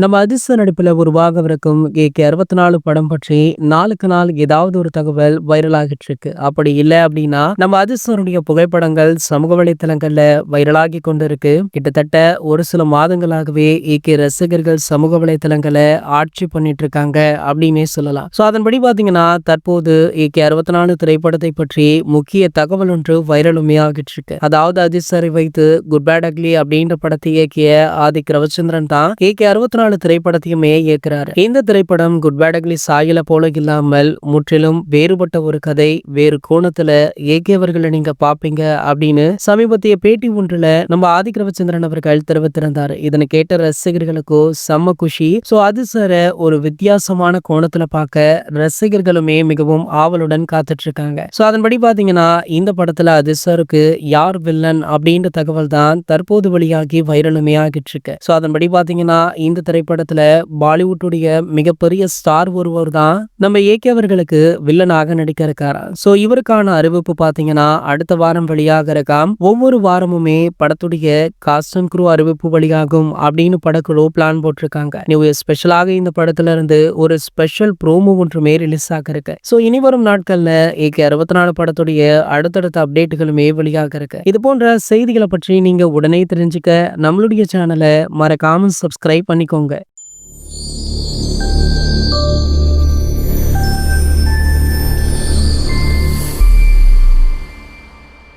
நம்ம அதிர்ஷ்ட நடிப்புல உருவாகவிருக்கும் ஏகே 64 படம் பற்றி நாளுக்கு நாள் ஏதாவது ஒரு தகவல் வைரல் ஆகிட்டு இருக்கு. அப்படி இல்ல அப்படின்னா நம்ம அதிர்ஷ்டனுடைய புகைப்படங்கள் சமூக வலைத்தளங்கள்ல வைரலாகி கொண்டிருக்கு. கிட்டத்தட்ட ஒரு சில மாதங்களாகவே ஏகே ரசிகர்கள் சமூக வலைத்தளங்களை ஆட்சி பண்ணிட்டு இருக்காங்க அப்படின்னே சொல்லலாம். சோ அதன்படி பாத்தீங்கன்னா தற்போது ஏகே 64 திரைப்படத்தை பற்றி முக்கிய தகவல் ஒன்று வைரலுமே ஆகிட்டு இருக்கு. அதாவது அதிர்ஷ்டரை வைத்து குட் பேட் அக்லி அப்படின்ற படத்தை இயக்கிய ஆதிக் ரவிச்சந்திரன் தான் ஏகே 64 திரைப்படத்தையுமே இயக்குறாரு. இந்த திரைப்படம் குட் பேட் அக்லி சாயல போல இல்லாமல் முற்றிலும் வேறுபட்ட ஒரு கதை, வேறு கோணத்துல ஏகே அவர்களை நீங்க பாப்பீங்க அப்படின்னு சமீபத்திய பேட்டி ஒன்றுல நம்ம ஆதிக் ரவிச்சந்திரன் அவர்கள் தெரிவித்திருந்தாரு. இதனை கேட்ட ரசிகர்களுக்கோ செம்ம குஷி. சோ அது சார ஒரு வித்தியாசமான கோணத்துல பார்க்க ரசிகர்களுமே மிகவும் ஆவலுடன் காத்துட்டு இருக்காங்க. சோ அதன்படி பாத்தீங்கன்னா இந்த படத்துல அதிர்சருக்கு யார் வில்லன் அப்படின்ற தகவல் தான் தற்போது வெளியாகி வைரலுமே ஆகிட்டு இருக்கு. சோ அதன்படி பாத்தீங்கன்னா இந்த திரைப்படத்துல பாலிவுட்டுடைய மிகப்பெரிய ஸ்டார் ஒருவர் தான் நம்ம ஏகே அவர்களுக்கு வில்லனாக நடிக்க இருக்காரா. சோ இவருக்கான அறிவிப்பு பாத்தீங்கன்னா அடுத்த வாரம் வெளியாக இருக்காம். ஒவ்வொரு வாரமுமே படத்துடைய காஸ்ட் அண்ட் க்ரூ அறிவிப்பு வெளியாகும் அப்படின்னு படக்குழு பிளான் போட்டிருக்காங்க. நியூ இயர் ஸ்பெஷலாக இந்த படத்துல இருந்து ஒரு ஸ்பெஷல் ப்ரோமோ ஒன்றுமே ரிலீஸ் ஆக இருக்கு. சோ இனி வரும் நாட்கள்ல ஏகே 64 படத்துடைய அடுத்தடுத்த அப்டேட்டுகளுமே வெளியாக இருக்கு. இது போன்ற செய்திகளை பற்றி நீங்க உடனே தெரிஞ்சுக்க நம்மளுடைய சேனலை மறக்காம சப்ஸ்கிரைப் பண்ணிக்கோங்க.